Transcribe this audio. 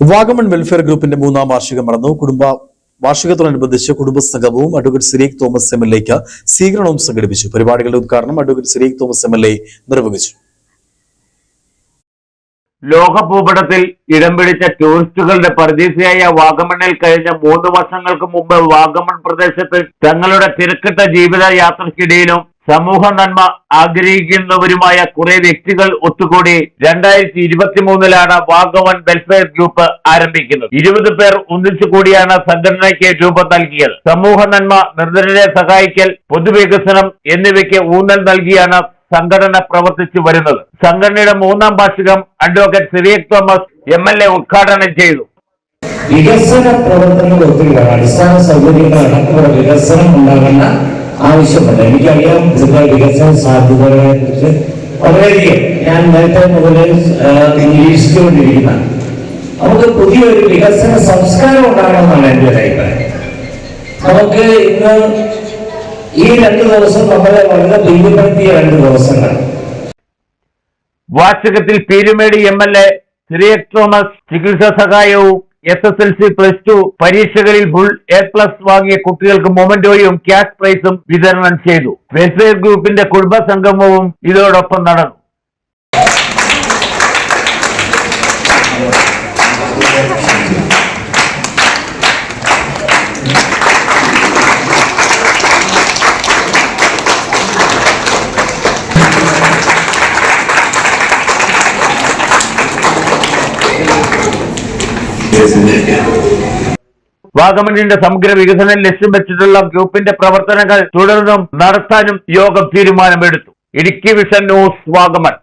Vagamon welfare ഗ്രൂപ്പിന്റെ 3ാം വാർഷികം നടന്നു. വാർഷികത്തോടനുബന്ധിച്ച് കുടുംബസംഗമവും അഡ്വക്കേറ്റ് സിരീഖ് തോമസ് MLAക്ക് സ്വീകരണവും സംഘടിപ്പിച്ചു. പരിപാടികളുടെ ഉദ്ഘാടനം അഡ്വക്കേറ്റ് സിരീഖ് തോമസ് MLA നിർവഹിച്ചു. ലോക ഭൂപടത്തിൽ ഇടം പിടിച്ച ടൂറിസ്റ്റുകളുടെ പരദീസയായ വാഗമണ്ണിൽ കഴിഞ്ഞ 3 വർഷങ്ങൾക്ക് മുമ്പ് വാഗമൺ പ്രദേശത്ത് തങ്ങളുടെ തിരക്കിട്ട ജീവിത യാത്രക്കിടയിലും സമൂഹ നന്മ ആഗ്രഹിക്കുന്നവരുമായ കുറെ വ്യക്തികൾ ഒത്തുകൂടി 2023 വാഗമൺ വെൽഫെയർ ഗ്രൂപ്പ് ആരംഭിക്കുന്നത്. 20 പേർ ഒന്നിച്ചുകൂടിയാണ് സംഘടനയ്ക്ക് രൂപം നൽകിയത്. സമൂഹ നന്മ, നിർധനരെ സഹായിക്കൽ, പൊതുവികസനം എന്നിവയ്ക്ക് ഊന്നൽ നൽകിയാണ് സംഘടന പ്രവർത്തിച്ചു വരുന്നത്. സംഘടനയുടെ 3ാം വാർഷികം അഡ്വക്കേറ്റ് സിരീഖ് തോമസ് MLA ഉദ്ഘാടനം ചെയ്തു. വികസന പ്രവർത്തനങ്ങൾ ഒത്തിരി അടിസ്ഥാന സൗകര്യങ്ങൾ അടക്കമുള്ള വികസനം ഉണ്ടാകേണ്ട ആവശ്യമുണ്ട്. എനിക്കറിയാം ഇതിന്റെ വികസന സാധ്യതകളെ കുറിച്ച് വളരെയധികം ഞാൻ നേരത്തെ മുതൽ നിരീക്ഷിച്ചുകൊണ്ടിരിക്കുന്ന നമുക്ക് പുതിയൊരു വികസന സംസ്കാരം ഉണ്ടാകണമെന്നാണ് എൻ്റെ ഒരു അഭിപ്രായം. നമുക്ക് ഇന്ന് ഈ 2 ദിവസം നമ്മളെ വളരെ പ്രീതിപ്പെടുത്തിയ 2 ദിവസങ്ങളാണ്. വാർഷികത്തിൽ പീരുമേട് MLA സിരീഖ് തോമസ് ചികിത്സാ സഹായവും SSLC+2 പരീക്ഷകളിൽ ഫുൾ A+ വാങ്ങിയ കുട്ടികൾക്ക് മൊമെന്റോയും ക്യാഷ് പ്രൈസും വിതരണം ചെയ്തു. വെൽഫെയർ ഗ്രൂപ്പിന്റെ കുടുംബസംഗമവും ഇതോടൊപ്പം നടന്നു. വാഗമണിന്റെ സമഗ്ര വികസനം ലക്ഷ്യം വെച്ചിട്ടുള്ള ഗ്രൂപ്പിന്റെ പ്രവർത്തനങ്ങൾ തുടർന്നും നടത്താനും യോഗം തീരുമാനമെടുത്തു. Idukki vision news, Vagamon.